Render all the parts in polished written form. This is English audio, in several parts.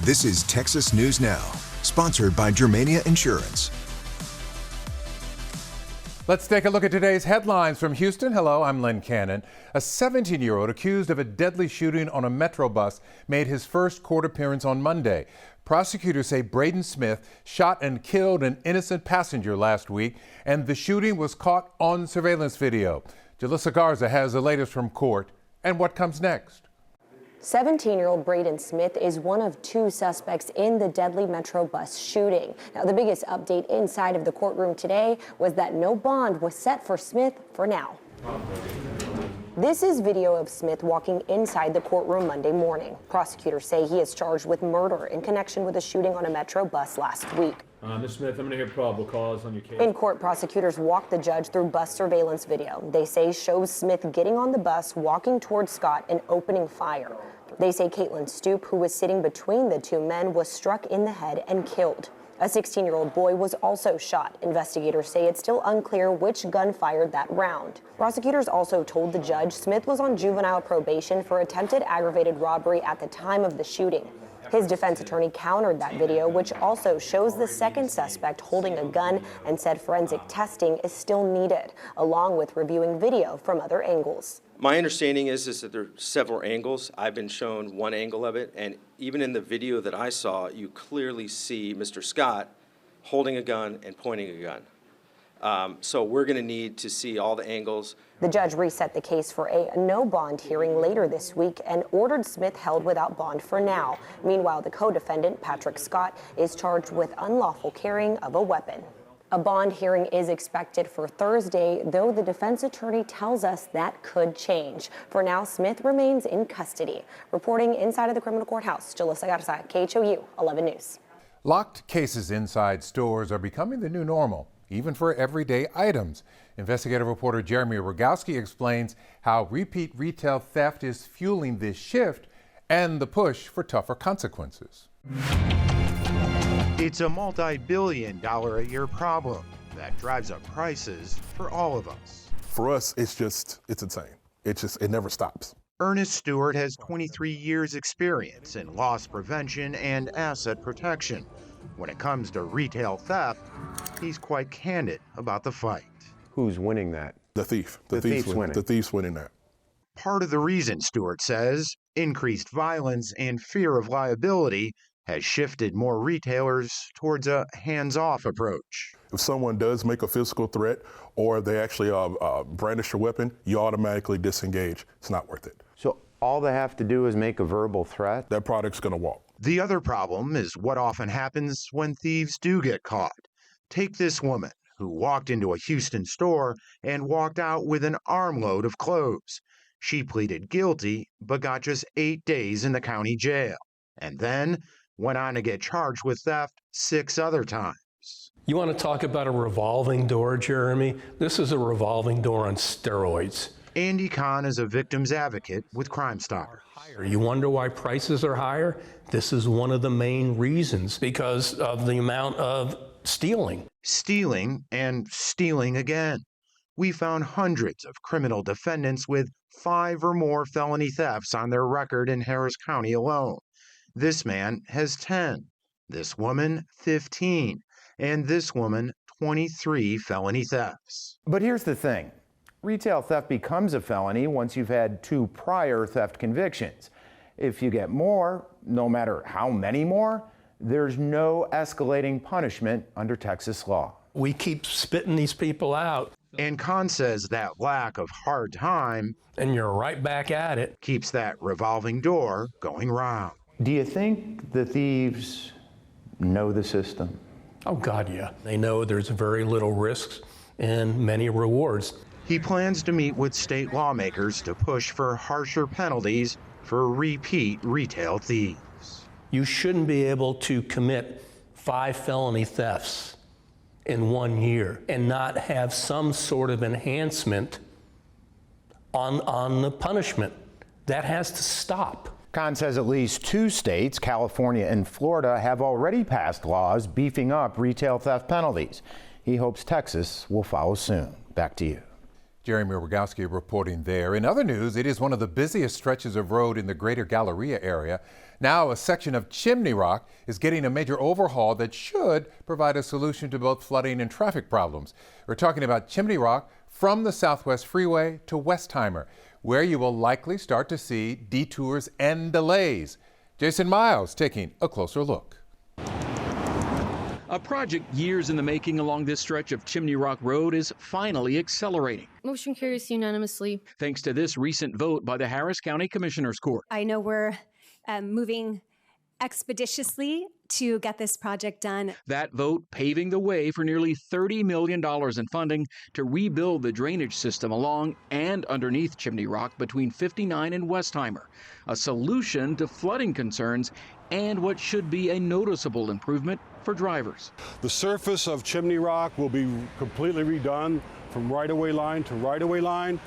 This is Texas News Now, sponsored by Germania Insurance. Let's take a look at today's headlines from Houston. Hello, I'm Len Cannon. A 17-year-old accused of a deadly shooting on a Metro bus made his first court appearance on Monday. Prosecutors say Braden Smith shot and killed an innocent passenger last week, and the shooting was caught on surveillance video. Jalissa Garza has the latest from court and what comes next. 17-year-old Braden Smith is one of two suspects in the deadly Metro bus shooting. Now, the biggest update inside of the courtroom today was that no bond was set for Smith for now. This is video of Smith walking inside the courtroom Monday morning. Prosecutors say he is charged with murder in connection with a shooting on a Metro bus last week. Ms. Smith, I'm going to hear probable cause on your case. In court, prosecutors walked the judge through bus surveillance video. They say shows Smith getting on the bus, walking towards Scott, and opening fire. They say Caitlin Stoop, who was sitting between the two men, was struck in the head and killed. A 16-year-old boy was also shot. Investigators say it's still unclear which gun fired that round. Prosecutors also told the judge Smith was on juvenile probation for attempted aggravated robbery at the time of the shooting. His defense attorney countered that video, which also shows the second suspect holding a gun, and said forensic testing is still needed, along with reviewing video from other angles. My understanding is that there are several angles. I've been shown one angle of it, and even in the video that I saw, you clearly see Mr. Scott holding a gun and pointing a gun. So we're going to need to see all the angles. The judge reset the case for a no bond hearing later this week and ordered Smith held without bond for now. Meanwhile, the co-defendant, Patrick Scott, is charged with unlawful carrying of a weapon. A bond hearing is expected for Thursday, though the defense attorney tells us that could change. For now, Smith remains in custody. Reporting inside of the criminal courthouse, Jalissa Garza, KHOU 11 News. Locked cases inside stores are becoming the new normal, even for everyday items. Investigative reporter Jeremy Rogowski explains how repeat retail theft is fueling this shift and the push for tougher consequences. It's a multi-billion-dollar-a-year problem that drives up prices for all of us. For us, it's insane. It never stops. Ernest Stewart has 23 years experience in loss prevention and asset protection. When it comes to retail theft, he's quite candid about the fight. Who's winning that? The thief. The thief's winning. The thief's winning that. Part of the reason, Stewart says, increased violence and fear of liability has shifted more retailers towards a hands-off approach. If someone does make a physical threat or they actually brandish a weapon, you automatically disengage. It's not worth it. So all they have to do is make a verbal threat? That product's going to walk. The other problem is what often happens when thieves do get caught. Take this woman who walked into a Houston store and walked out with an armload of clothes. She pleaded guilty, but got just 8 days in the county jail, and then went on to get charged with theft 6 other times. You want to talk about a revolving door, Jeremy? This is a revolving door on steroids. Andy Kahn is a victim's advocate with Crime Stoppers. You wonder why prices are higher? This is one of the main reasons, because of the amount of stealing. Stealing and stealing again. We found hundreds of criminal defendants with 5 or more felony thefts on their record in Harris County alone. This man has 10, this woman 15, and this woman 23 felony thefts. But here's the thing. Retail theft becomes a felony once you've had 2 prior theft convictions. If you get more, no matter how many more, there's no escalating punishment under Texas law. We keep spitting these people out. And Kahn says that lack of hard time, and you're right back at it, keeps that revolving door going round. Do you think the thieves know the system? Oh God, yeah. They know there's very little risks and many rewards. He plans to meet with state lawmakers to push for harsher penalties for repeat retail thieves. You shouldn't be able to commit 5 felony thefts in 1 year and not have some sort of enhancement on the punishment. That has to stop. Kahn says at least 2 states, California and Florida, have already passed laws beefing up retail theft penalties. He hopes Texas will follow soon. Back to you. Jeremy Rogowski reporting there. In other news, it is one of the busiest stretches of road in the greater Galleria area. Now a section of Chimney Rock is getting a major overhaul that should provide a solution to both flooding and traffic problems. We're talking about Chimney Rock from the Southwest Freeway to Westheimer, where you will likely start to see detours and delays. Jason Miles taking a closer look. A project years in the making along this stretch of Chimney Rock Road is finally accelerating. Motion carries unanimously. Thanks to this recent vote by the Harris County Commissioners Court. I know we're moving expeditiously to get this project done. That vote paving the way for nearly $30 million in funding to rebuild the drainage system along and underneath Chimney Rock between 59 and Westheimer, a solution to flooding concerns and what should be a noticeable improvement for drivers. The surface of Chimney Rock will be completely redone from right-of-way line to right-of-way line.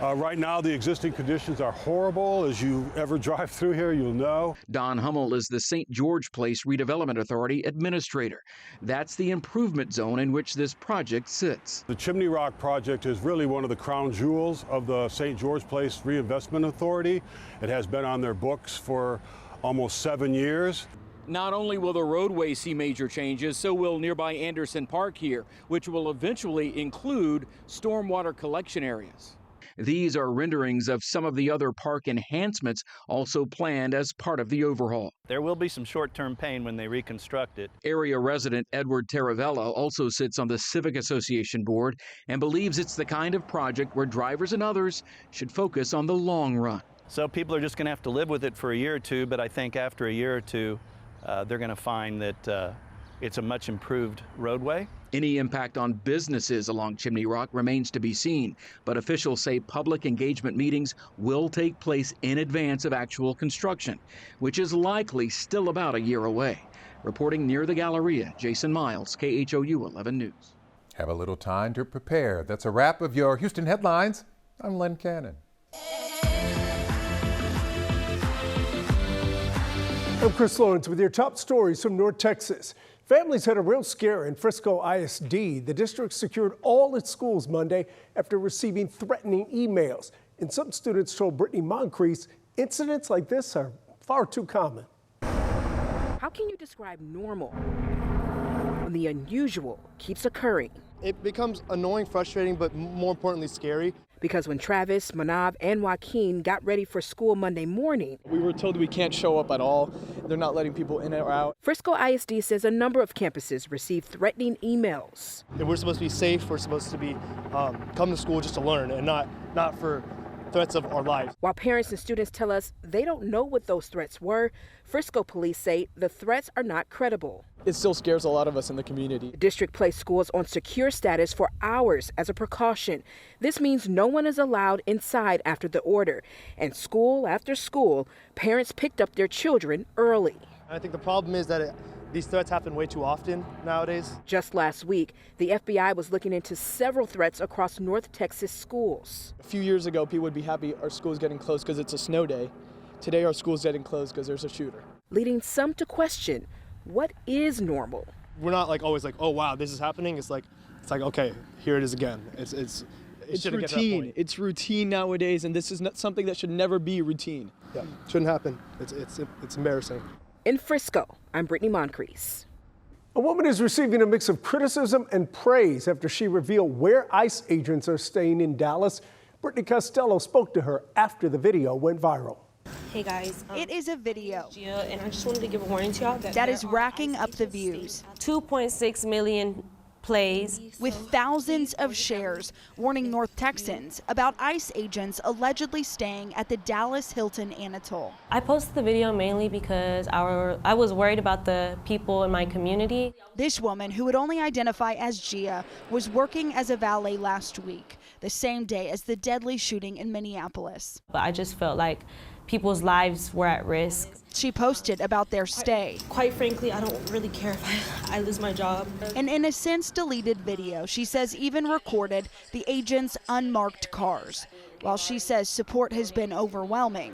Right now, the existing conditions are horrible. As you ever drive through here, you'll know. Don Hummel is the St. George Place Redevelopment Authority administrator. That's the improvement zone in which this project sits. The Chimney Rock project is really one of the crown jewels of the St. George Place Reinvestment Authority. It has been on their books for almost 7 years. Not only will the roadway see major changes, so will nearby Anderson Park here, which will eventually include stormwater collection areas. These are renderings of some of the other park enhancements also planned as part of the overhaul. There will be some short-term pain when they reconstruct it. Area resident Edward Taravella also sits on the Civic Association board and believes it's the kind of project where drivers and others should focus on the long run. So people are just going to have to live with it for a year or two, but I think after a year or two, they're going to find that it's a much improved roadway. Any impact on businesses along Chimney Rock remains to be seen, but officials say public engagement meetings will take place in advance of actual construction, which is likely still about a year away. Reporting near the Galleria, Jason Miles, KHOU 11 News. Have a little time to prepare. That's a wrap of your Houston headlines. I'm Len Cannon. I'm Chris Lawrence with your top stories from North Texas. Families had a real scare in Frisco ISD. The district secured all its schools Monday after receiving threatening emails. And some students told Brittany Moncrief incidents like this are far too common. How can you describe normal when the unusual keeps occurring? It becomes annoying, frustrating, but more importantly scary. Because when Travis, Manav, and Joaquin got ready for school Monday morning, we were told we can't show up at all. They're not letting people in or out. Frisco ISD says a number of campuses received threatening emails. And we're supposed to be safe. We're supposed to be come to school just to learn and not for threats of our lives. While parents and students tell us they don't know what those threats were, Frisco police say the threats are not credible. It still scares a lot of us in the community. The district placed schools on secure status for hours as a precaution. This means no one is allowed inside after the order. And school after school, parents picked up their children early. I think the problem is that these threats happen way too often nowadays. Just last week, the FBI was looking into several threats across North Texas schools. A few years ago, people would be happy our school's getting closed because it's a snow day. Today, our school's getting closed because there's a shooter. Leading some to question, what is normal? We're not always like, oh wow, this is happening. It's like okay, here it is again. It's routine. It's routine nowadays, and this is not something that should never be routine. Yeah, shouldn't happen. It's embarrassing. In Frisco, I'm Brittany Moncrief. A woman is receiving a mix of criticism and praise after she revealed where ICE agents are staying in Dallas. Brittany Costello spoke to her after the video went viral. Hey guys, it is a video, and I just wanted to give a warning to y'all that is racking up the views. 2.6 million plays with thousands of shares, warning North Texans about ICE agents allegedly staying at the Dallas Hilton Inn Atoll. I posted the video mainly because I was worried about the people in my community. This woman, who would only identify as Gia, was working as a valet last week, the same day as the deadly shooting in Minneapolis. But I just felt like people's lives were at risk. She posted about their stay. Quite frankly, I don't really care if I lose my job. And in a since deleted video, she says even recorded the agents' unmarked cars. While she says support has been overwhelming,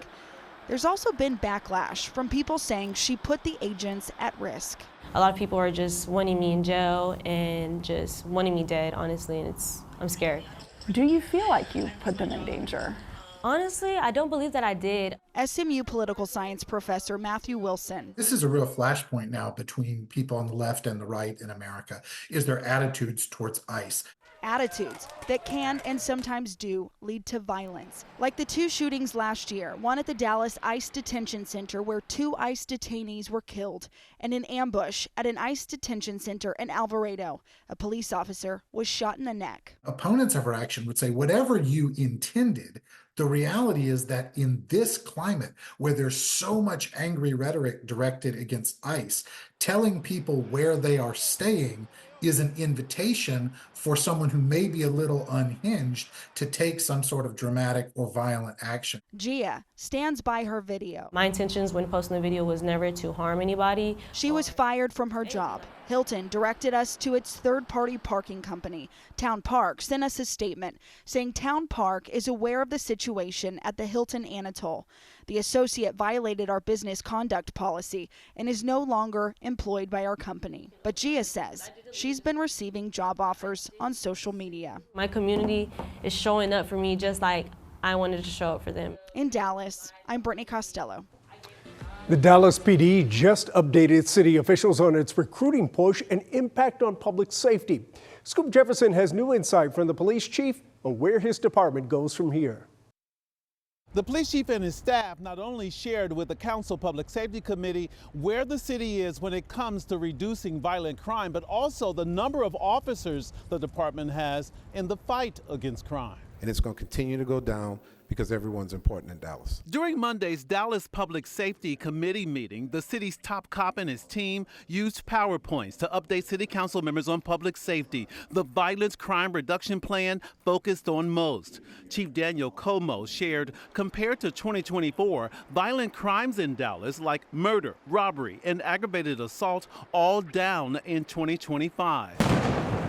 there's also been backlash from people saying she put the agents at risk. A lot of people are just wanting me in jail and just wanting me dead, honestly, and I'm scared. Do you feel like you put them in danger? Honestly, I don't believe that I did. SMU political science professor Matthew Wilson. This is a real flashpoint now between people on the left and the right in America, is their attitudes towards ICE. Attitudes that can and sometimes do lead to violence. Like the two shootings last year, one at the Dallas ICE detention center where 2 ICE detainees were killed, and an ambush at an ICE detention center in Alvarado. A police officer was shot in the neck. Opponents of our action would say, whatever you intended, the reality is that in this climate where there's so much angry rhetoric directed against ICE, telling people where they are staying is an invitation for someone who may be a little unhinged to take some sort of dramatic or violent action. Gia stands by her video. My intentions when posting the video was never to harm anybody. She was fired from her job. Hilton directed us to its third-party parking company. Town Park sent us a statement saying Town Park is aware of the situation at the Hilton Anatole. The associate violated our business conduct policy and is no longer employed by our company. But Gia says she's been receiving job offers on social media. My community is showing up for me just like I wanted to show up for them. In Dallas, I'm Brittany Costello. The Dallas PD just updated city officials on its recruiting push and impact on public safety. Scoop Jefferson has new insight from the police chief on where his department goes from here. The police chief and his staff not only shared with the Council Public Safety Committee where the city is when it comes to reducing violent crime, but also the number of officers the department has in the fight against crime. And it's going to continue to go down because everyone's important in Dallas. During Monday's Dallas Public Safety Committee meeting, the city's top cop and his team used PowerPoints to update city council members on public safety. The violence crime reduction plan focused on most. Chief Daniel Como shared, compared to 2024, violent crimes in Dallas like murder, robbery, and aggravated assault all down in 2025.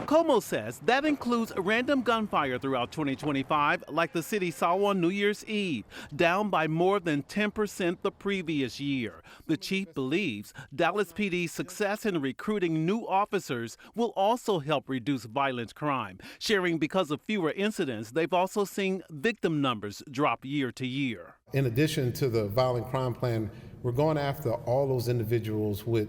Como says that includes random gunfire throughout 2025, like the city saw on New Year's Eve, down by more than 10% the previous year. The chief believes Dallas PD's success in recruiting new officers will also help reduce violent crime, sharing because of fewer incidents, they've also seen victim numbers drop year to year. In addition to the violent crime plan, we're going after all those individuals with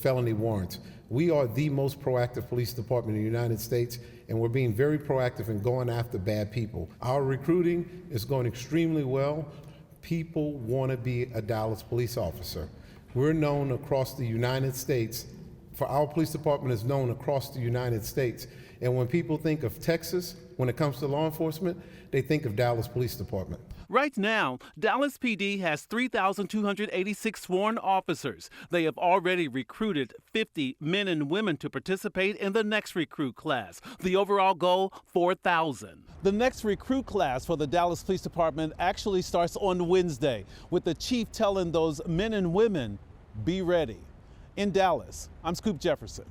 felony warrants. We are the most proactive police department in the United States, and we're being very proactive in going after bad people. Our recruiting is going extremely well. People want to be a Dallas police officer. We're known across the United States, for our police department is known across the United States. And when people think of Texas, when it comes to law enforcement, they think of Dallas Police Department. Right now, Dallas PD has 3,286 sworn officers. They have already recruited 50 men and women to participate in the next recruit class. The overall goal, 4,000. The next recruit class for the Dallas Police Department actually starts on Wednesday, with the chief telling those men and women, be ready. In Dallas, I'm Scoop Jefferson.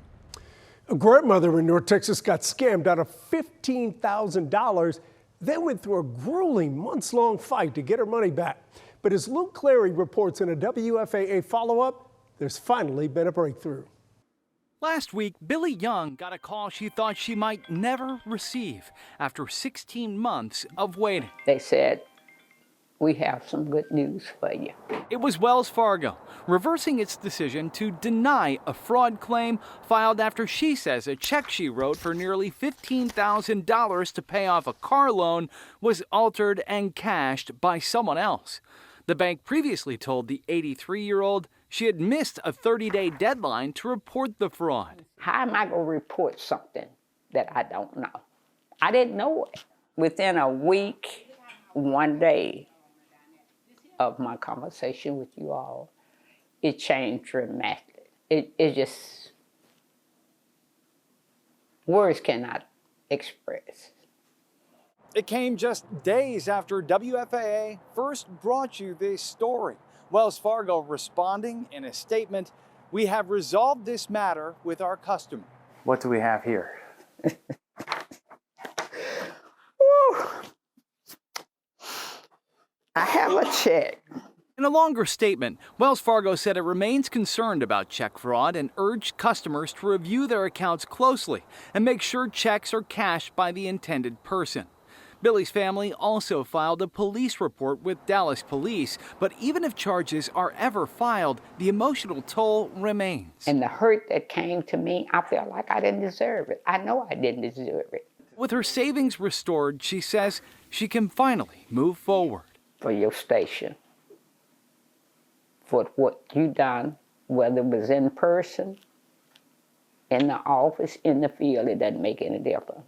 A grandmother in North Texas got scammed out of $15,000, then went through a grueling months-long fight to get her money back. But as Luke Clary reports in a WFAA follow-up, there's finally been a breakthrough. Last week, Billy Young got a call she thought she might never receive after 16 months of waiting. They said, "We have some good news for you." It was Wells Fargo, reversing its decision to deny a fraud claim filed after she says a check she wrote for nearly $15,000 to pay off a car loan was altered and cashed by someone else. The bank previously told the 83-year-old she had missed a 30-day deadline to report the fraud. How am I going to report something that I don't know? I didn't know it. Within a week, one day of my conversation with you all, it changed dramatically. It just, words cannot express. It came just days after WFAA first brought you this story. Wells Fargo responding in a statement, "We have resolved this matter with our customer." What do we have here? I have a check. In a longer statement, Wells Fargo said it remains concerned about check fraud and urged customers to review their accounts closely and make sure checks are cashed by the intended person. Billy's family also filed a police report with Dallas police, but even if charges are ever filed, the emotional toll remains. And the hurt that came to me, I felt like I didn't deserve it. I know I didn't deserve it. With her savings restored, she says she can finally move forward. For your station, for what you done, whether it was in person, in the office, in the field, it doesn't make any difference.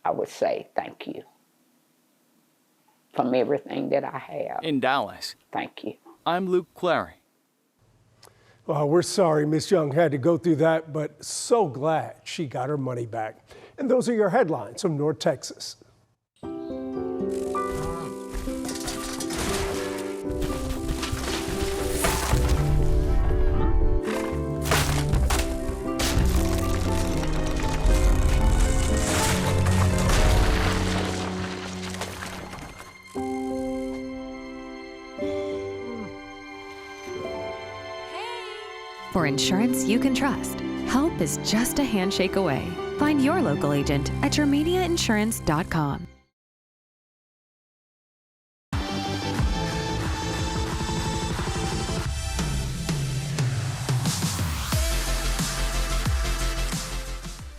I would say thank you from everything that I have. In Dallas. Thank you. I'm Luke Clary. Well, we're sorry Miss Young had to go through that, but so glad she got her money back. And those are your headlines from North Texas. For insurance you can trust, help is just a handshake away. Find your local agent at yourmediainsurance.com.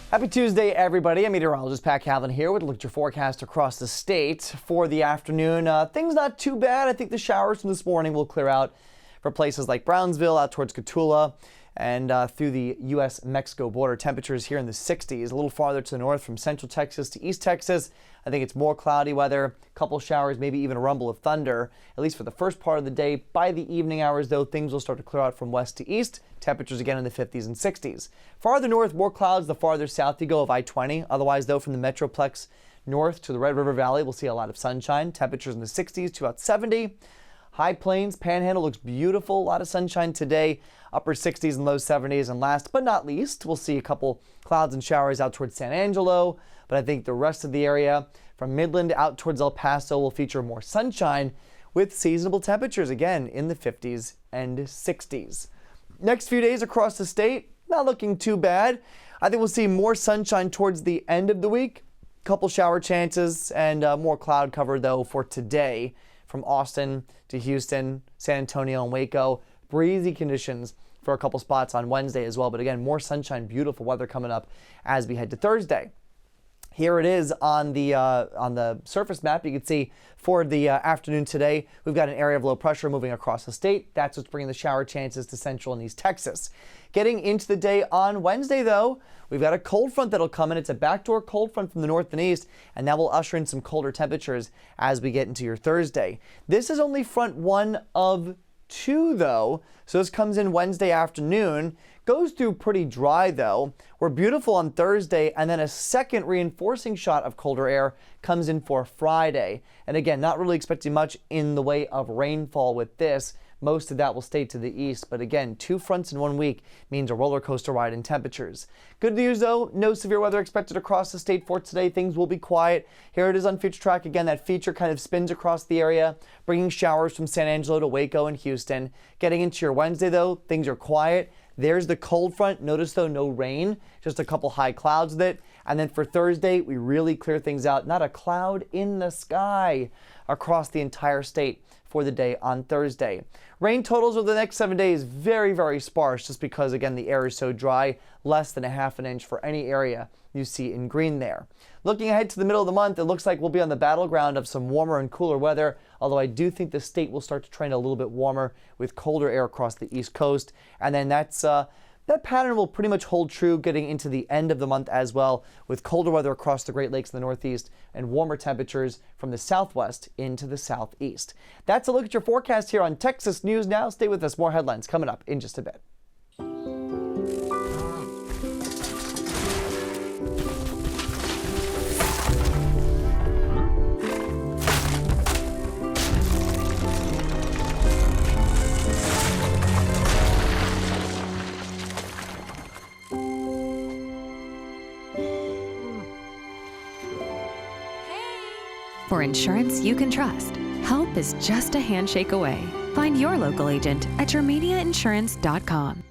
Happy Tuesday, everybody. I'm meteorologist Pat Calvin here with a look at your forecast across the state for the afternoon. Things not too bad. I think the showers from this morning will clear out for places like Brownsville, out towards Cotulla, and through the U.S.-Mexico border. Temperatures here in the 60s, a little farther to the north from central Texas to east Texas. I think it's more cloudy weather, a couple showers, maybe even a rumble of thunder, at least for the first part of the day. By the evening hours, though, things will start to clear out from west to east. Temperatures again in the 50s and 60s. Farther north, more clouds the farther south you go of I-20. Otherwise, though, from the Metroplex north to the Red River Valley, we'll see a lot of sunshine. Temperatures in the 60s to about 70. High Plains, Panhandle looks beautiful. A lot of sunshine today. Upper 60s and low 70s. And last but not least, we'll see a couple clouds and showers out towards San Angelo. But I think the rest of the area from Midland out towards El Paso will feature more sunshine with seasonable temperatures again in the 50s and 60s. Next few days across the state, not looking too bad. I think we'll see more sunshine towards the end of the week. Couple shower chances and more cloud cover, though, for today from Austin to Houston, San Antonio, and Waco. Breezy conditions for a couple spots on Wednesday as well. But again, more sunshine, beautiful weather coming up as we head to Thursday. Here it is on the surface map. You can see for the afternoon today, we've got an area of low pressure moving across the state. That's what's bringing the shower chances to central and east Texas. Getting into the day on Wednesday, though, we've got a cold front that'll come in. It's a backdoor cold front from the north and east, and that will usher in some colder temperatures as we get into your Thursday. This is only front one of two, though, so this comes in Wednesday afternoon. Goes through pretty dry, though. We're beautiful on Thursday, and then a second reinforcing shot of colder air comes in for Friday. And again, not really expecting much in the way of rainfall with this. Most of that will stay to the east, but again, 2 fronts in 1 week means a roller coaster ride in temperatures. Good news, though, no severe weather expected across the state for today. Things will be quiet. Here it is on Feature Track. Again, that feature kind of spins across the area, bringing showers from San Angelo to Waco and Houston. Getting into your Wednesday, though, things are quiet. There's the cold front. Notice, though, no rain, just a couple high clouds with it. And then for Thursday, we really clear things out. Not a cloud in the sky across the entire state for the day on Thursday. Rain totals over the next 7 days, very, very sparse, just because, again, the air is so dry, less than a half an inch for any area you see in green there. Looking ahead to the middle of the month, it looks like we'll be on the battleground of some warmer and cooler weather, although I do think the state will start to trend a little bit warmer with colder air across the East Coast. And then that pattern will pretty much hold true getting into the end of the month as well, with colder weather across the Great Lakes in the Northeast and warmer temperatures from the Southwest into the Southeast. That's a look at your forecast here on Texas News Now. Stay with us. More headlines coming up in just a bit. For insurance you can trust, help is just a handshake away. Find your local agent at yourmediainsurance.com.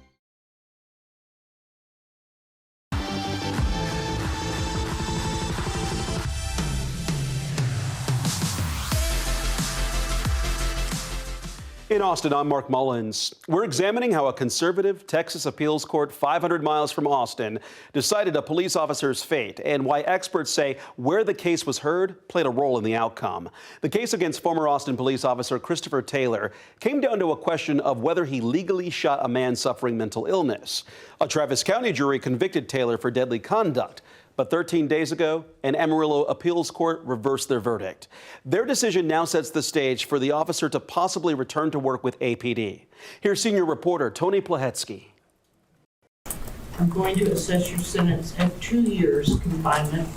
In Austin, I'm Mark Mullins. We're examining how a conservative Texas appeals court 500 miles from Austin decided a police officer's fate and why experts say where the case was heard played a role in the outcome. The case against former Austin police officer Christopher Taylor came down to a question of whether he legally shot a man suffering mental illness. A Travis County jury convicted Taylor for deadly conduct. But 13 days ago, an Amarillo appeals court reversed their verdict. Their decision now sets the stage for the officer to possibly return to work with APD. Here's senior reporter Tony Plahetsky. I'm going to assess your sentence at 2 years confinement.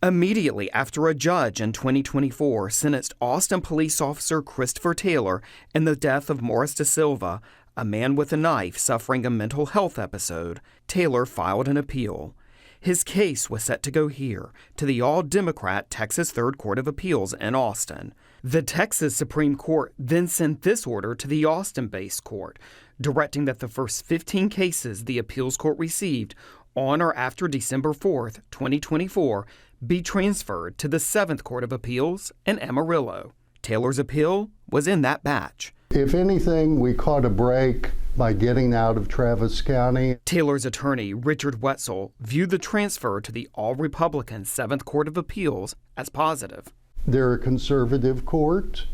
Immediately after a judge in 2024 sentenced Austin police officer Christopher Taylor in the death of Morris Da Silva, a man with a knife suffering a mental health episode, Taylor filed an appeal. His case was set to go here, to the all-Democrat Texas Third Court of Appeals in Austin. The Texas Supreme Court then sent this order to the Austin-based court, directing that the first 15 cases the appeals court received on or after December 4th, 2024, be transferred to the 7th Court of Appeals in Amarillo. Taylor's appeal was in that batch. If anything, we caught a break by getting out of Travis County. Taylor's attorney, Richard Wetzel, viewed the transfer to the all-Republican 7th Court of Appeals as positive. They're a conservative court.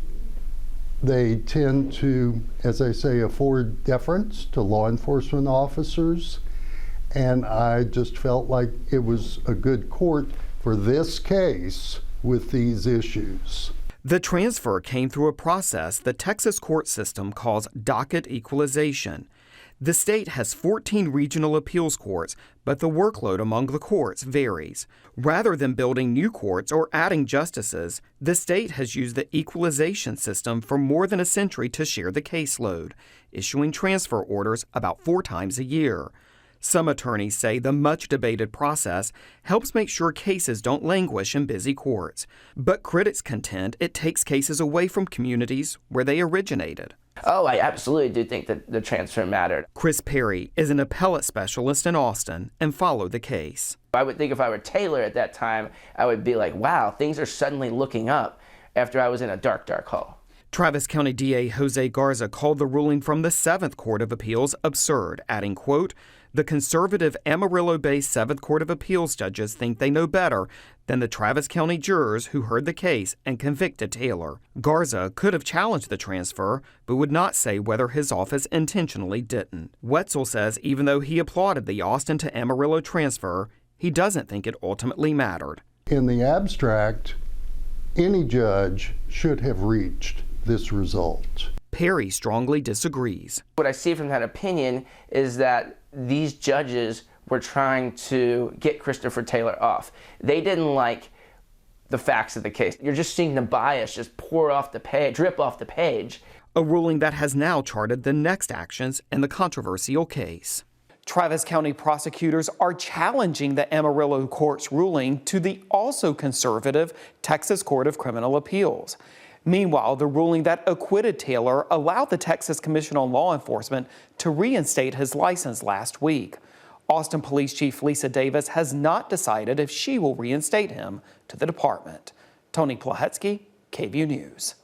They tend to, as I say, afford deference to law enforcement officers. And I just felt like it was a good court for this case with these issues. The transfer came through a process the Texas court system calls docket equalization. The state has 14 regional appeals courts, but the workload among the courts varies. Rather than building new courts or adding justices, the state has used the equalization system for more than a century to share the caseload, issuing transfer orders about 4 times a year. Some attorneys say the much-debated process helps make sure cases don't languish in busy courts, but critics contend it takes cases away from communities where they originated. Oh, I absolutely do think that the transfer mattered. Chris Perry is an appellate specialist in Austin and followed the case. I would think if I were Taylor at that time, I would be like, wow, things are suddenly looking up after I was in a dark, dark hole. Travis County DA Jose Garza called the ruling from the 7th Court of Appeals absurd, adding, quote, "The conservative Amarillo-based 7th Court of Appeals judges think they know better than the Travis County jurors who heard the case and convicted Taylor." Garza could have challenged the transfer, but would not say whether his office intentionally didn't. Wetzel says even though he applauded the Austin to Amarillo transfer, he doesn't think it ultimately mattered. In the abstract, any judge should have reached this result. Perry strongly disagrees. What I see from that opinion is that these judges were trying to get Christopher Taylor off. They didn't like the facts of the case. You're just seeing the bias just pour off the page, drip off the page. A ruling that has now charted the next actions in the controversial case. Travis County prosecutors are challenging the Amarillo court's ruling to the also conservative Texas Court of Criminal Appeals. Meanwhile, the ruling that acquitted Taylor allowed the Texas Commission on Law Enforcement to reinstate his license last week. Austin Police Chief Lisa Davis has not decided if she will reinstate him to the department. Tony Plahetsky, KVUE News.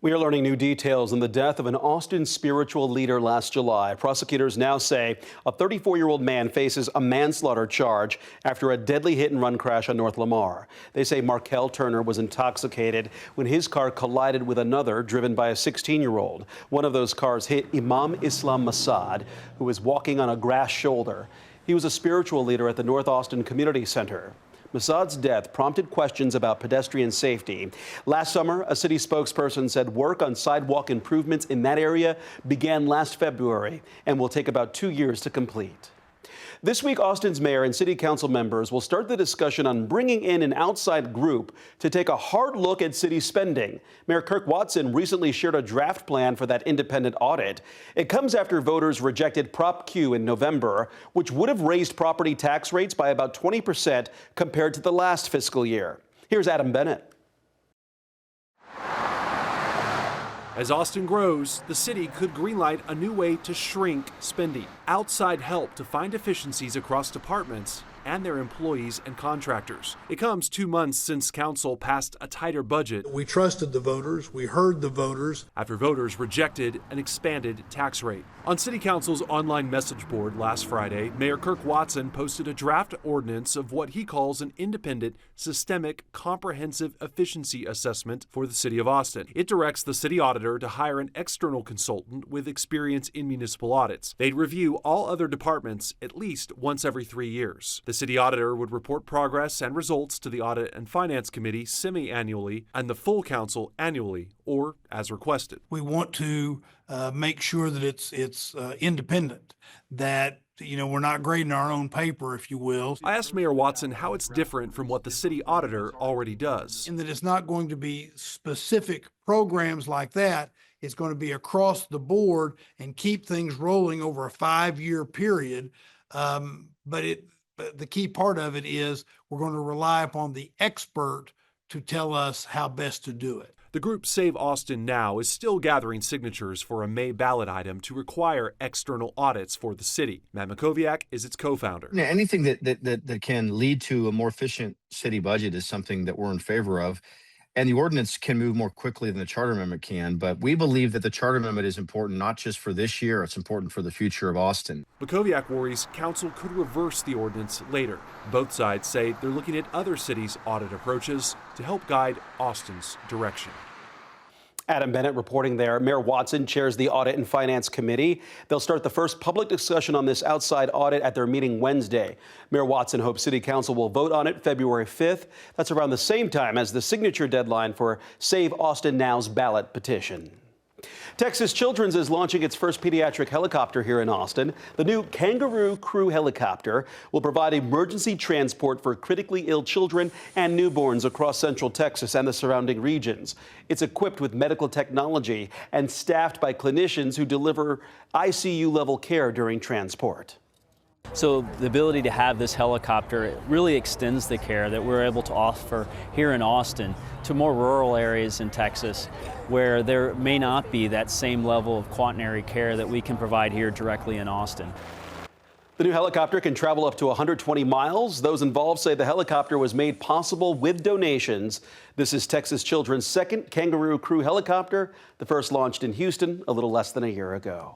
We are learning new details on the death of an Austin spiritual leader last July. Prosecutors now say a 34-year-old man faces a manslaughter charge after a deadly hit-and-run crash on North Lamar. They say Markel Turner was intoxicated when his car collided with another driven by a 16-year-old. One of those cars hit Imam Islam Masad, who was walking on a grass shoulder. He was a spiritual leader at the North Austin Community Center. Masad's death prompted questions about pedestrian safety. Last summer, a city spokesperson said work on sidewalk improvements in that area began last February and will take about 2 years to complete. This week, Austin's mayor and city council members will start the discussion on bringing in an outside group to take a hard look at city spending. Mayor Kirk Watson recently shared a draft plan for that independent audit. It comes after voters rejected Prop Q in November, which would have raised property tax rates by about 20% compared to the last fiscal year. Here's Adam Bennett. As Austin grows, the city could greenlight a new way to shrink spending. Outside help to find efficiencies across departments and their employees and contractors. It comes 2 months since council passed a tighter budget. We trusted the voters, we heard the voters. After voters rejected an expanded tax rate. On City Council's online message board last Friday, Mayor Kirk Watson posted a draft ordinance of what he calls an independent, systemic, comprehensive efficiency assessment for the City of Austin. It directs the city auditor to hire an external consultant with experience in municipal audits. They'd review all other departments at least once every 3 years. The city auditor would report progress and results to the Audit and Finance Committee semi-annually and the full council annually or as requested. We want to make sure that it's independent, that we're not grading our own paper, if you will. I asked Mayor Watson how it's different from what the city auditor already does. And that it's not going to be specific programs like that. It's going to be across the board and keep things rolling over a 5-year period. But the key part of it is we're going to rely upon the expert to tell us how best to do it. The group Save Austin Now is still gathering signatures for a May ballot item to require external audits for the city. Matt Makoviak is its co-founder. Yeah, anything that can lead to a more efficient city budget is something that we're in favor of. And the ordinance can move more quickly than the charter amendment can, but we believe that the charter amendment is important not just for this year, it's important for the future of Austin. Makoviak worries council could reverse the ordinance later. Both sides say they're looking at other cities' audit approaches to help guide Austin's direction. Adam Bennett reporting there. Mayor Watson chairs the Audit and Finance Committee. They'll start the first public discussion on this outside audit at their meeting Wednesday. Mayor Watson hopes City Council will vote on it February 5th. That's around the same time as the signature deadline for Save Austin Now's ballot petition. Texas Children's is launching its first pediatric helicopter here in Austin. The new Kangaroo Crew helicopter will provide emergency transport for critically ill children and newborns across central Texas and the surrounding regions. It's equipped with medical technology and staffed by clinicians who deliver ICU-level care during transport. So the ability to have this helicopter really extends the care that we're able to offer here in Austin to more rural areas in Texas where there may not be that same level of quaternary care that we can provide here directly in Austin. The new helicopter can travel up to 120 miles. Those involved say the helicopter was made possible with donations. This is Texas Children's second Kangaroo Crew helicopter, the first launched in Houston a little less than a year ago.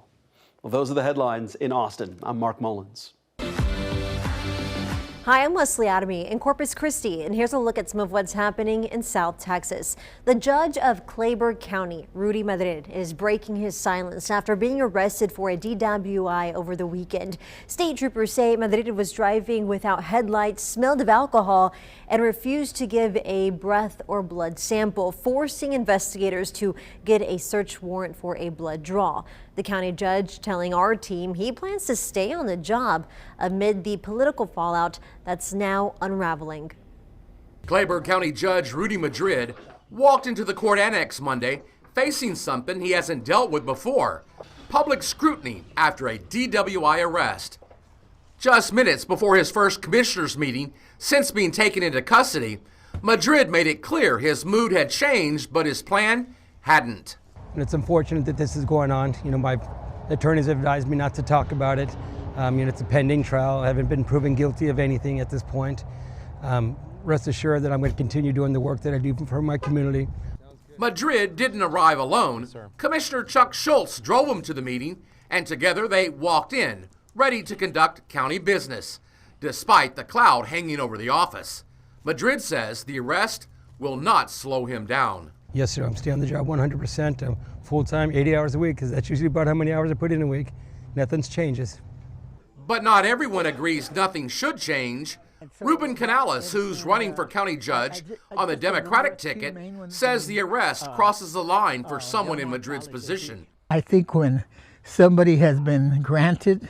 Well, those are the headlines in Austin. I'm Mark Mullins. Hi, I'm Leslie Adamy in Corpus Christi, and here's a look at some of what's happening in South Texas. The judge of Clayburgh County, Rudy Madrid, is breaking his silence after being arrested for a DWI over the weekend. State troopers say Madrid was driving without headlights, smelled of alcohol, and refused to give a breath or blood sample, forcing investigators to get a search warrant for a blood draw. The county judge telling our team he plans to stay on the job amid the political fallout that's now unraveling. Clayburgh County Judge Rudy Madrid walked into the court annex Monday facing something he hasn't dealt with before: public scrutiny after a DWI arrest. Just minutes before his first commissioners meeting since being taken into custody, Madrid made it clear his mood had changed, but his plan hadn't. And it's unfortunate that this is going on. My attorneys have advised me not to talk about it. It's a pending trial. I haven't been proven guilty of anything at this point. Rest assured that I'm going to continue doing the work that I do for my community. Madrid didn't arrive alone. Commissioner Chuck Schultz drove him to the meeting, and together they walked in, ready to conduct county business, despite the cloud hanging over the office. Madrid says the arrest will not slow him down. Yes, sir. I'm staying on the job 100%. I'm full-time, 80 hours a week, because that's usually about how many hours I put in a week. Nothing changes. But not everyone agrees nothing should change. Ruben Canales, who's running for county judge on the Democratic ticket, says the arrest crosses the line for someone in Madrid's position. I think when somebody has been granted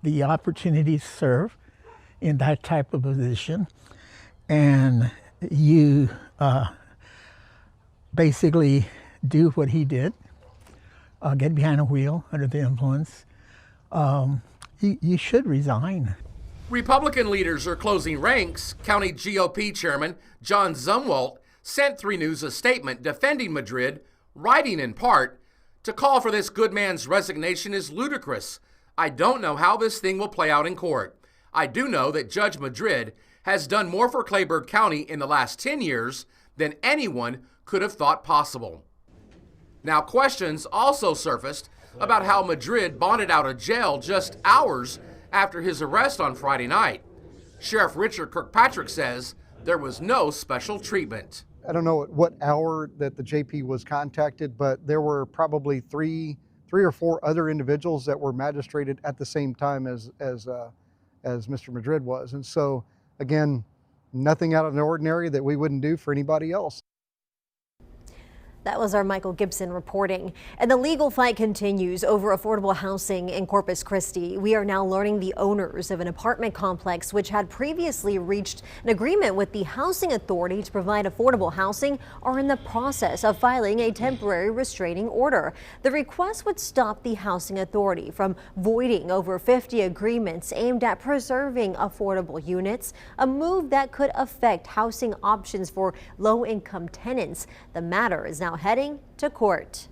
the opportunity to serve in that type of position, and you basically do what he did, get behind a wheel under the influence, you should resign. Republican leaders are closing ranks. County GOP Chairman John Zumwalt sent 3 News a statement defending Madrid, writing in part, "To call for this good man's resignation is ludicrous. I don't know how this thing will play out in court. I do know that Judge Madrid has done more for Clayburgh County in the last 10 years than anyone could have thought possible. Now, questions also surfaced about how Madrid bonded out of jail just hours after his arrest on Friday night. Sheriff Richard Kirkpatrick says there was no special treatment. I don't know at what hour that the JP was contacted, but there were probably three or four other individuals that were magistrated at the same time as Mr. Madrid was. And so, again, nothing out of the ordinary that we wouldn't do for anybody else. That was our Michael Gibson reporting. And the legal fight continues over affordable housing in Corpus Christi. We are now learning the owners of an apartment complex which had previously reached an agreement with the Housing Authority to provide affordable housing are in the process of filing a temporary restraining order. The request would stop the Housing Authority from voiding over 50 agreements aimed at preserving affordable units, a move that could affect housing options for low-income tenants. The matter is now heading to court.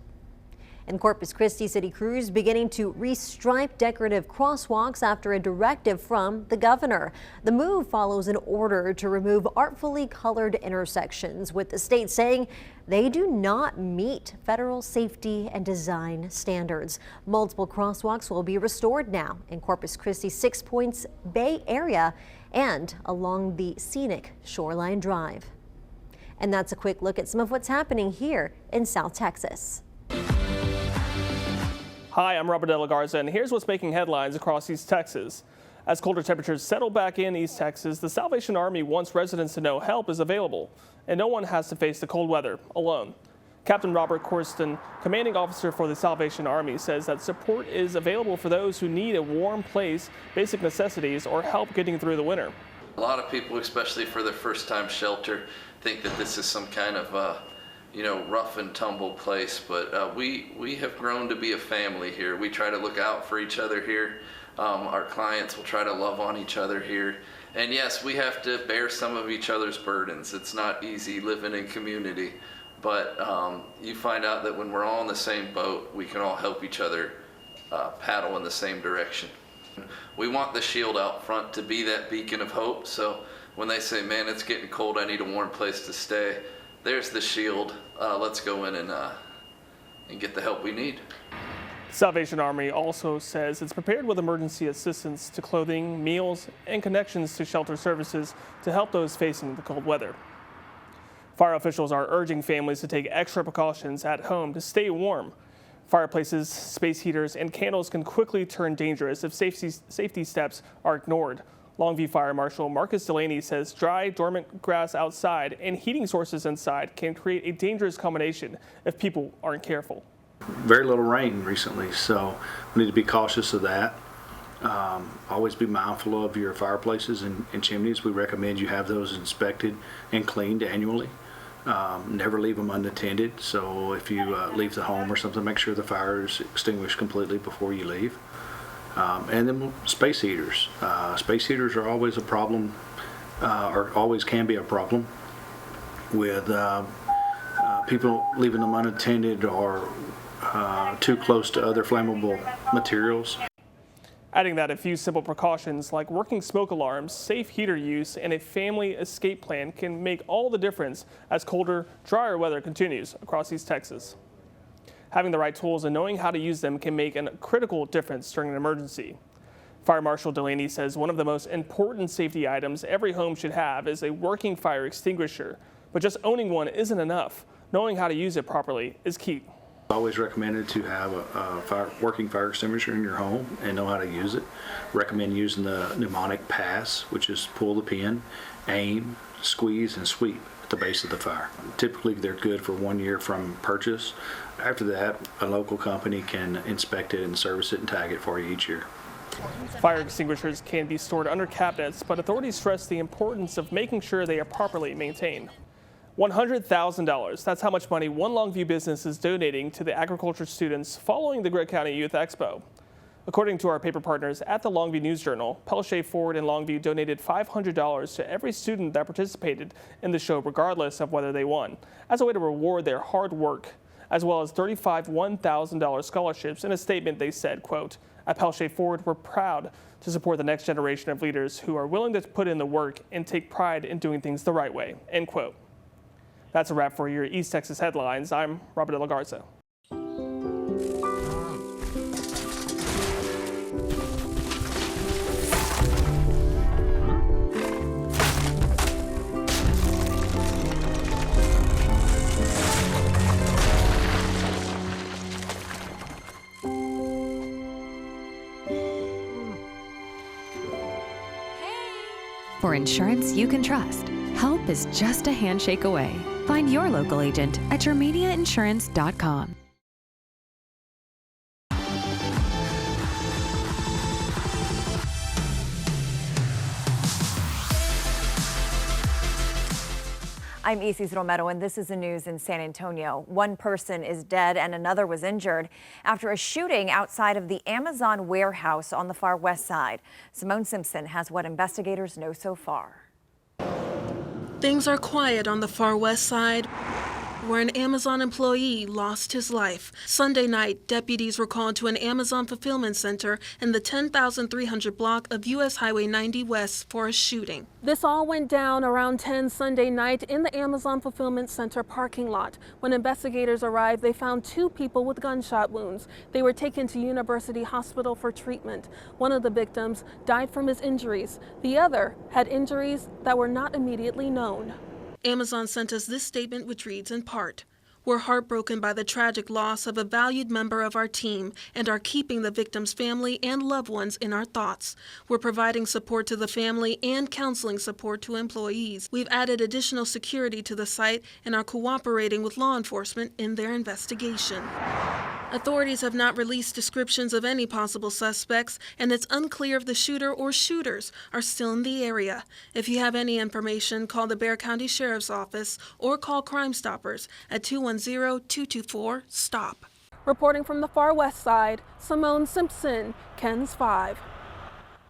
In Corpus Christi, city crews beginning to restripe decorative crosswalks after a directive from the governor. The move follows an order to remove artfully colored intersections, with the state saying they do not meet federal safety and design standards. Multiple crosswalks will be restored now in Corpus Christi's 6 Points Bay area and along the scenic Shoreline Drive. And that's a quick look at some of what's happening here in South Texas. Hi, I'm Robert De La Garza, and here's what's making headlines across East Texas. As colder temperatures settle back in East Texas, the Salvation Army wants residents to know help is available, and no one has to face the cold weather alone. Captain Robert Corsten, commanding officer for the Salvation Army, says that support is available for those who need a warm place, basic necessities, or help getting through the winter. A lot of people, especially for their first time shelter, think that this is some kind of rough and tumble place, but we have grown to be a family here. We try to look out for each other here. Our clients will try to love on each other here. And yes, we have to bear some of each other's burdens. It's not easy living in community, but you find out that when we're all in the same boat, we can all help each other paddle in the same direction. We want the shield out front to be that beacon of hope, so when they say, man, it's getting cold, I need a warm place to stay, there's the shield. Let's go in and get the help we need. Salvation Army also says it's prepared with emergency assistance to clothing, meals, and connections to shelter services to help those facing the cold weather. Fire officials are urging families to take extra precautions at home to stay warm. Fireplaces, space heaters, and candles can quickly turn dangerous if safety steps are ignored. Longview Fire Marshal Marcus Delaney says dry, dormant grass outside and heating sources inside can create a dangerous combination if people aren't careful. Very little rain recently, so we need to be cautious of that. Always be mindful of your fireplaces and chimneys. We recommend you have those inspected and cleaned annually. Never leave them unattended, so if you leave the home or something, make sure the fire is extinguished completely before you leave. And then space heaters. Space heaters are always a problem, or always can be a problem with people leaving them unattended or too close to other flammable materials. Adding that a few simple precautions like working smoke alarms, safe heater use, and a family escape plan can make all the difference as colder, drier weather continues across East Texas. Having the right tools and knowing how to use them can make a critical difference during an emergency. Fire Marshal Delaney says one of the most important safety items every home should have is a working fire extinguisher, but just owning one isn't enough. Knowing how to use it properly is key. Always recommended to have a working fire extinguisher in your home and know how to use it. Recommend using the pneumonic pass, which is pull the pin, aim, squeeze, and sweep at the base of the fire. Typically, they're good for 1 year from purchase. After that, a local company can inspect it and service it and tag it for you each year. Fire extinguishers can be stored under cabinets, but authorities stress the importance of making sure they are properly maintained. $100,000. That's how much money one Longview business is donating to the agriculture students following the Gregg County Youth Expo. According to our paper partners at the Longview News Journal, Pelche Ford and Longview donated $500 to every student that participated in the show, regardless of whether they won, as a way to reward their hard work. as well as 35 $1,000 scholarships. In a statement, they said, quote, at Pelche Ford, we're proud to support the next generation of leaders who are willing to put in the work and take pride in doing things the right way, end quote. That's a wrap for your East Texas headlines. I'm Robert De La Garza. For insurance you can trust, help is just a handshake away. Find your local agent at yourmediainsurance.com. I'm Isis Romero, and this is the news in San Antonio. One person is dead and another was injured after a shooting outside of the Amazon warehouse on the far west side. Simone Simpson has what investigators know so far. Things are quiet on the far west side, where an Amazon employee lost his life. Sunday night, deputies were called to an Amazon fulfillment center in the 10,300 block of U.S. Highway 90 West for a shooting. This all went down around 10 Sunday night in the Amazon fulfillment center parking lot. When investigators arrived, they found 2 people with gunshot wounds. They were taken to University Hospital for treatment. One of the victims died from his injuries. The other had injuries that were not immediately known. Amazon sent us this statement, which reads in part, "We're heartbroken by the tragic loss of a valued member of our team and are keeping the victim's family and loved ones in our thoughts. We're providing support to the family and counseling support to employees. We've added additional security to the site and are cooperating with law enforcement in their investigation." Authorities have not released descriptions of any possible suspects, and it's unclear if the shooter or shooters are still in the area. If you have any information, call the Bexar County Sheriff's Office or call Crime Stoppers at 210-224-STOP. Reporting from the far west side, Simone Simpson, KENS 5.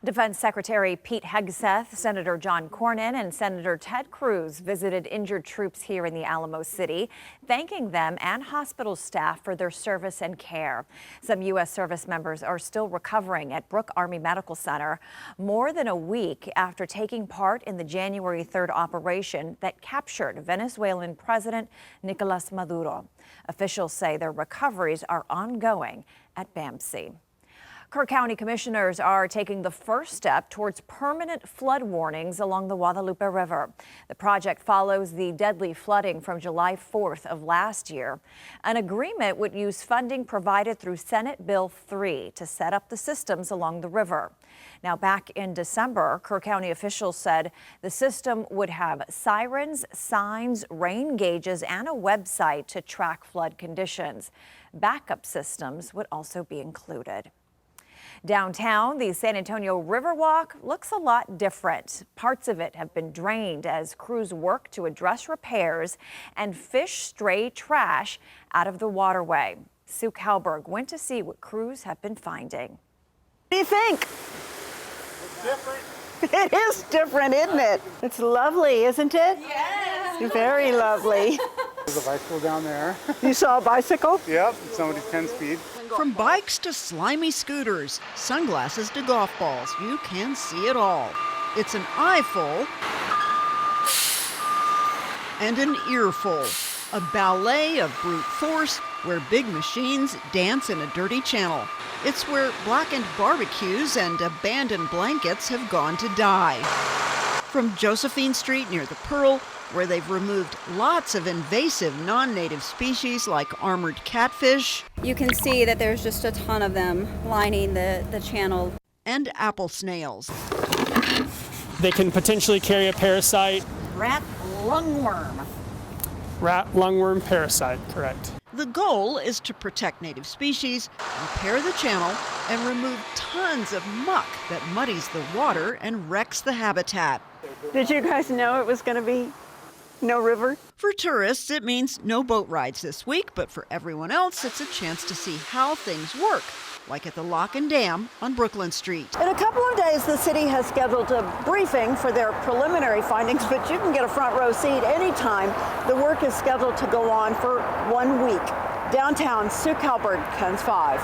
Defense Secretary Pete Hegseth, Senator John Cornyn, and Senator Ted Cruz visited injured troops here in the Alamo City, thanking them and hospital staff for their service and care. Some U.S. service members are still recovering at Brooke Army Medical Center more than a week after taking part in the January 3rd operation that captured Venezuelan President Nicolas Maduro. Officials say their recoveries are ongoing at BAMC. Kirk County commissioners are taking the first step towards permanent flood warnings along the Guadalupe River. The project follows the deadly flooding from July 4th of last year. An agreement would use funding provided through Senate Bill 3 to set up the systems along the river. Now, back in December, Kirk County officials said the system would have sirens, signs, rain gauges, and a website to track flood conditions. Backup systems would also be included. Downtown, the San Antonio Riverwalk looks a lot different. Parts of it have been drained as crews work to address repairs and fish stray trash out of the waterway. Sue Kalberg went to see what crews have been finding. What do you think? It's different. It is different, isn't it? It's lovely, isn't it? Yes. Very lovely. There's a bicycle down there. You saw a bicycle? Yep, somebody's 10 speed. From bikes to slimy scooters, sunglasses to golf balls, you can see it all. It's an eyeful and an earful. A ballet of brute force where big machines dance in a dirty channel. It's where blackened barbecues and abandoned blankets have gone to die. From Josephine Street near the Pearl, where they've removed lots of invasive non-native species like armored catfish. You can see that there's just a ton of them lining the channel. And apple snails. They can potentially carry a parasite. Rat lungworm. Rat lungworm parasite, correct. The goal is to protect native species, repair the channel, and remove tons of muck that muddies the water and wrecks the habitat. Did you guys know it was going to be no river? For tourists, it means no boat rides this week, but for everyone else, it's a chance to see how things work, like at the Lock and Dam on Brooklyn Street. In a couple of days, the city has scheduled a briefing for their preliminary findings, but you can get a front row seat anytime. The work is scheduled to go on for 1 week. Downtown, Sue Calvert, KENS 5.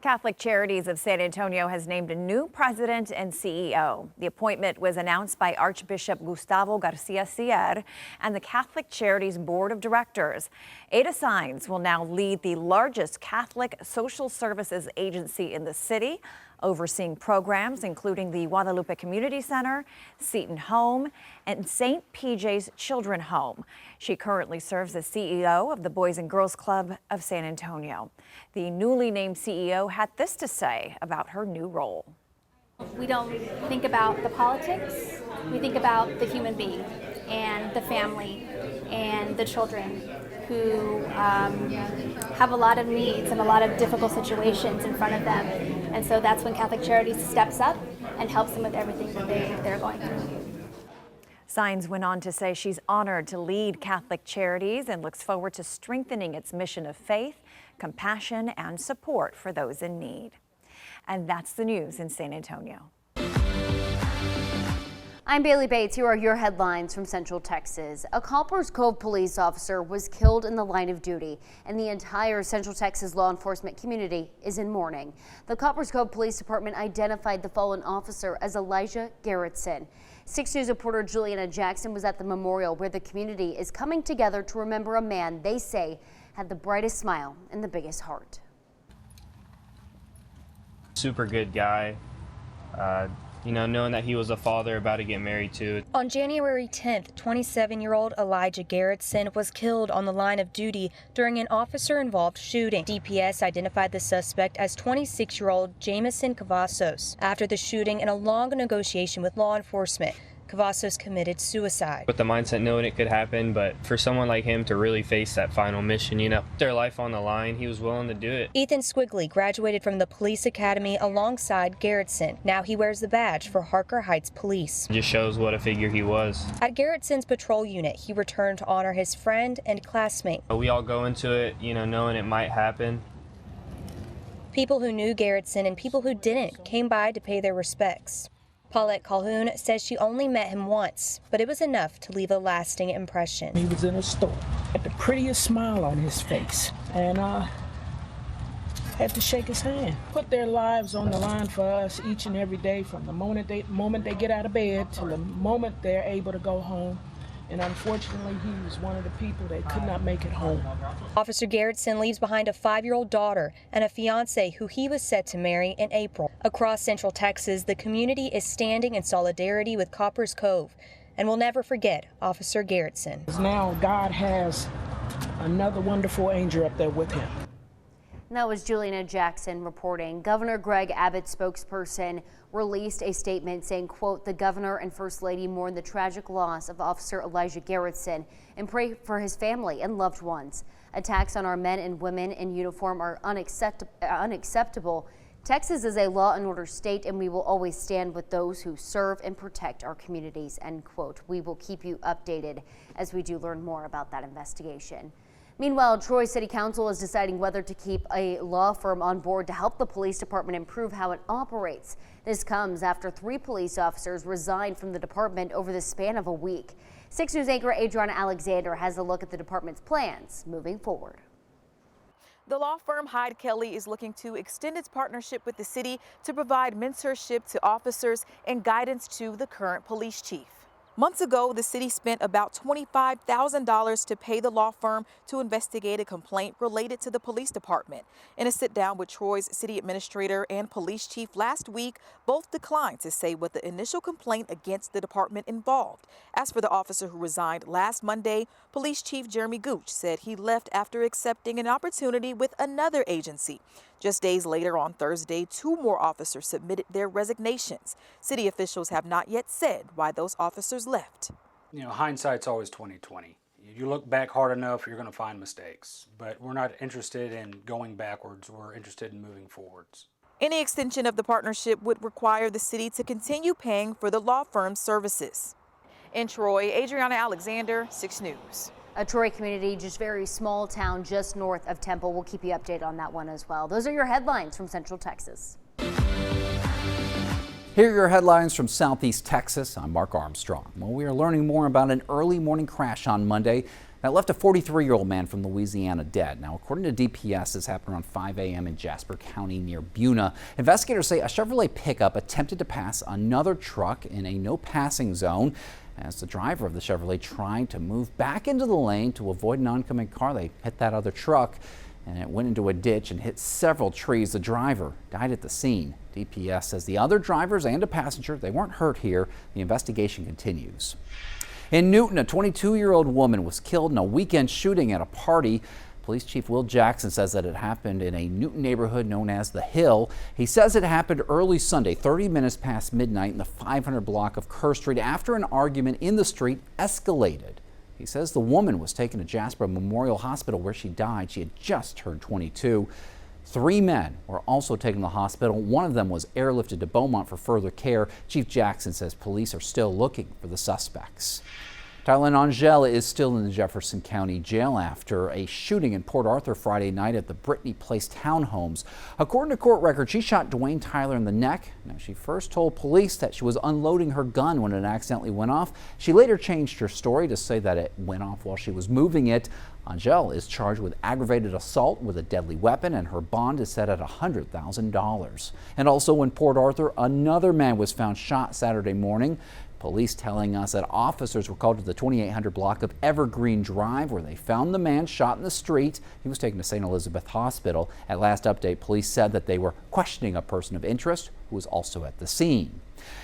Catholic Charities of San Antonio has named a new president and CEO. The appointment was announced by Archbishop Gustavo Garcia Sierra and the Catholic Charities Board of Directors. Ada Saenz will now lead the largest Catholic social services agency in the city, overseeing programs including the Guadalupe Community Center, Seton Home, and St. PJ's Children Home. She currently serves as CEO of the Boys and Girls Club of San Antonio. The newly named CEO had this to say about her new role. We don't think about the politics, we think about the human being and the family and the children who have a lot of needs and a lot of difficult situations in front of them. And so that's when Catholic Charities steps up and helps them with everything that they're going through. Saenz went on to say she's honored to lead Catholic Charities and looks forward to strengthening its mission of faith, compassion, and support for those in need. And that's the news in San Antonio. I'm Bailey Bates. Here are your headlines from Central Texas. A Coppers Cove police officer was killed in the line of duty, and the entire Central Texas law enforcement community is in mourning. The Coppers Cove Police Department identified the fallen officer as Elijah Garrettson. 6 News reporter Juliana Jackson was at the memorial where the community is coming together to remember a man they say had the brightest smile and the biggest heart. Super good guy. Knowing that he was a father about to get married to. On January 10th, 27-year-old Elijah Garrettson was killed on the line of duty during an officer-involved shooting. DPS identified the suspect as 26-year-old Jamison Cavazos. After the shooting and a long negotiation with law enforcement, Cavazos committed suicide. With the mindset knowing it could happen, but for someone like him to really face that final mission, their life on the line, he was willing to do it. Ethan Squigley graduated from the police academy alongside Garrettson. Now he wears the badge for Harker Heights Police. It just shows what a figure he was. At Garrettson's patrol unit, he returned to honor his friend and classmate. We all go into it, knowing it might happen. People who knew Garrettson and people who didn't came by to pay their respects. Paulette Calhoun says she only met him once, but it was enough to leave a lasting impression. He was in a store, had the prettiest smile on his face, and had to shake his hand. Put their lives on the line for us each and every day, from the moment they get out of bed till the moment they're able to go home. And unfortunately, he was one of the people that could not make it home. Officer Garrettson leaves behind a 5-year-old daughter and a fiance who he was set to marry in April. Across Central Texas, the community is standing in solidarity with Coppers Cove and will never forget Officer Garrettson. Now God has another wonderful angel up there with him. And that was Juliana Jackson reporting. Governor Greg Abbott's spokesperson released a statement saying, quote, the governor and first lady mourn the tragic loss of Officer Elijah Garrettson and pray for his family and loved ones. Attacks on our men and women in uniform are unacceptable. Texas is a law and order state, and we will always stand with those who serve and protect our communities, end quote. We will keep you updated as we do learn more about that investigation. Meanwhile, Troy City Council is deciding whether to keep a law firm on board to help the police department improve how it operates. This comes after 3 police officers resigned from the department over the span of a week. 6 News anchor Adriana Alexander has a look at the department's plans moving forward. The law firm Hyde Kelly is looking to extend its partnership with the city to provide mentorship to officers and guidance to the current police chief. Months ago, the city spent about $25,000 to pay the law firm to investigate a complaint related to the police department. In a sit-down with Troy's city administrator and police chief last week, both declined to say what the initial complaint against the department involved. As for the officer who resigned last Monday, Police Chief Jeremy Gooch said he left after accepting an opportunity with another agency. Just days later on Thursday, 2 more officers submitted their resignations. City officials have not yet said why those officers left. Hindsight's always 20/20. You look back hard enough, you're going to find mistakes. But we're not interested in going backwards. We're interested in moving forwards. Any extension of the partnership would require the city to continue paying for the law firm's services. In Troy, Adriana Alexander, 6 News. A Troy community, just very small town just north of Temple. We'll keep you updated on that one as well. Those are your headlines from Central Texas. Here are your headlines from Southeast Texas. I'm Mark Armstrong. Well, we are learning more about an early morning crash on Monday That left a 43-year-old man from Louisiana dead. Now, according to DPS, this happened around 5 a.m. in Jasper County near Buna. Investigators say a Chevrolet pickup attempted to pass another truck in a no-passing zone. As the driver of the Chevrolet tried to move back into the lane to avoid an oncoming car, they hit that other truck, and it went into a ditch and hit several trees. The driver died at the scene. DPS says the other drivers and a passenger, they weren't hurt here. The investigation continues. In Newton, a 22-year-old woman was killed in a weekend shooting at a party. Police Chief Will Jackson says that it happened in a Newton neighborhood known as The Hill. He says it happened early Sunday, 30 minutes past midnight in the 500 block of Kerr Street after an argument in the street escalated. He says the woman was taken to Jasper Memorial Hospital where she died. She had just turned 22. 3 men were also taken to the hospital. One of them was airlifted to Beaumont for further care. Chief Jackson says police are still looking for the suspects. Tylin Angel is still in the Jefferson County Jail after a shooting in Port Arthur Friday night at the Brittany Place townhomes. According to court records, she shot Dwayne Tyler in the neck. Now, she first told police that she was unloading her gun when it accidentally went off. She later changed her story to say that it went off while she was moving it. Angel is charged with aggravated assault with a deadly weapon, and her bond is set at $100,000. And also in Port Arthur, another man was found shot Saturday morning. Police telling us that officers were called to the 2800 block of Evergreen Drive where they found the man shot in the street. He was taken to St. Elizabeth Hospital. At last update, police said that they were questioning a person of interest who was also at the scene.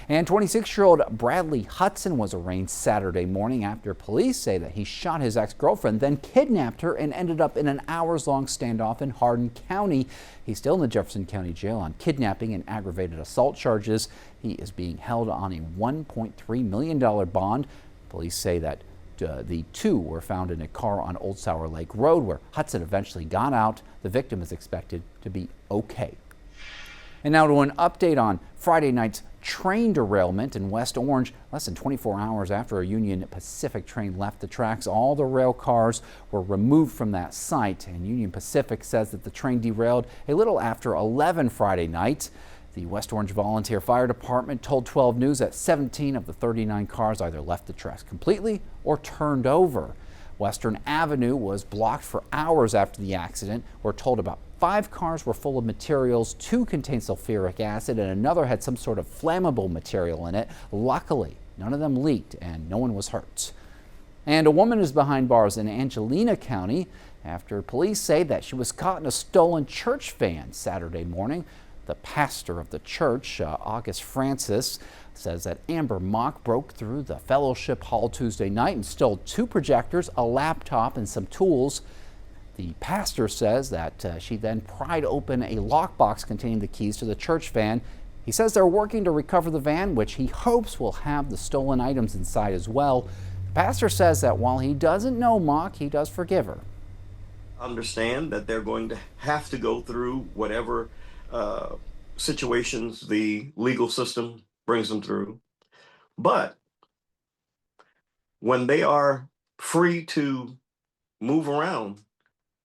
And 26-year-old Bradley Hudson was arraigned Saturday morning after police say that he shot his ex-girlfriend, then kidnapped her and ended up in an hours-long standoff in Hardin County. He's still in the Jefferson County Jail on kidnapping and aggravated assault charges. He is being held on a $1.3 million bond. Police say that the two were found in a car on Old Sour Lake Road where Hudson eventually got out. The victim is expected to be okay. And now to an update on Friday night's train derailment in West Orange. Less than 24 hours after a Union Pacific train left the tracks, all the rail cars were removed from that site. And Union Pacific says that the train derailed a little after 11 Friday night. The West Orange Volunteer Fire Department told 12 News that 17 of the 39 cars either left the tracks completely or turned over. Western Avenue was blocked for hours after the accident. We're told about 5 cars were full of materials, 2 contained sulfuric acid, and another had some sort of flammable material in it. Luckily, none of them leaked and no one was hurt. And a woman is behind bars in Angelina County after police say that she was caught in a stolen church van Saturday morning. The pastor of the church, August Francis, says that Amber Mock broke through the fellowship hall Tuesday night and stole 2 projectors, a laptop, and some tools. The pastor says that she then pried open a lockbox containing the keys to the church van. He says they're working to recover the van, which he hopes will have the stolen items inside as well. The pastor says that while he doesn't know Mock, he does forgive her. Understand that they're going to have to go through whatever situations the legal system brings them through. But when they are free to move around,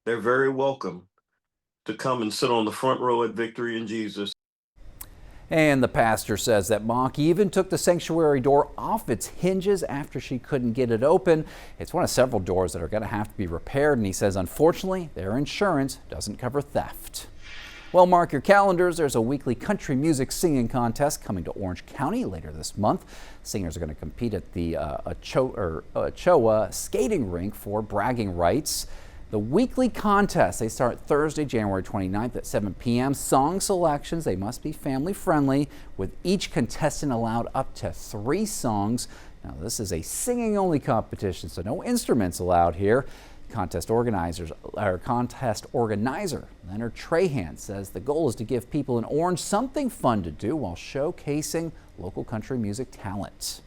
they're very welcome to come and sit on the front row at Victory in Jesus. And the pastor says that Mock even took the sanctuary door off its hinges after she couldn't get it open. It's one of several doors that are going to have to be repaired, and he says unfortunately their insurance doesn't cover theft. Well, mark your calendars. There's a weekly country music singing contest coming to Orange County later this month. Singers are going to compete at the Ochoa skating rink for bragging rights. The weekly contest, they start Thursday, January 29th at 7 p.m. Song selections, they must be family friendly, with each contestant allowed up to 3 songs. Now, this is a singing only competition, so no instruments allowed here. Contest organizer Leonard Trahan says the goal is to give people in Orange something fun to do while showcasing local country music talent.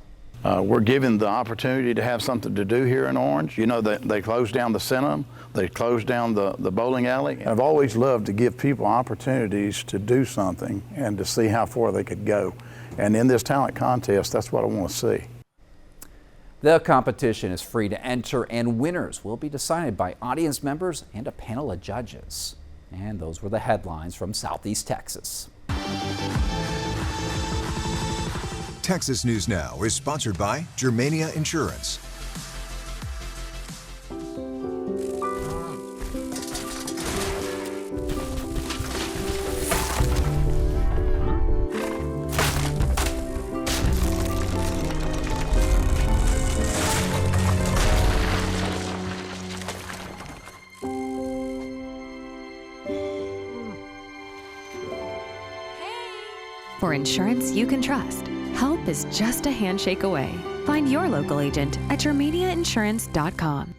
We're given the opportunity to have something to do here in Orange. You know, they closed down the Cinema, they closed down the bowling alley. I've always loved to give people opportunities to do something and to see how far they could go. And in this talent contest, that's what I want to see. The competition is free to enter, and winners will be decided by audience members and a panel of judges. And those were the headlines from Southeast Texas. Texas News Now is sponsored by Germania Insurance. For insurance you can trust, help is just a handshake away. Find your local agent at yourmediainsurance.com.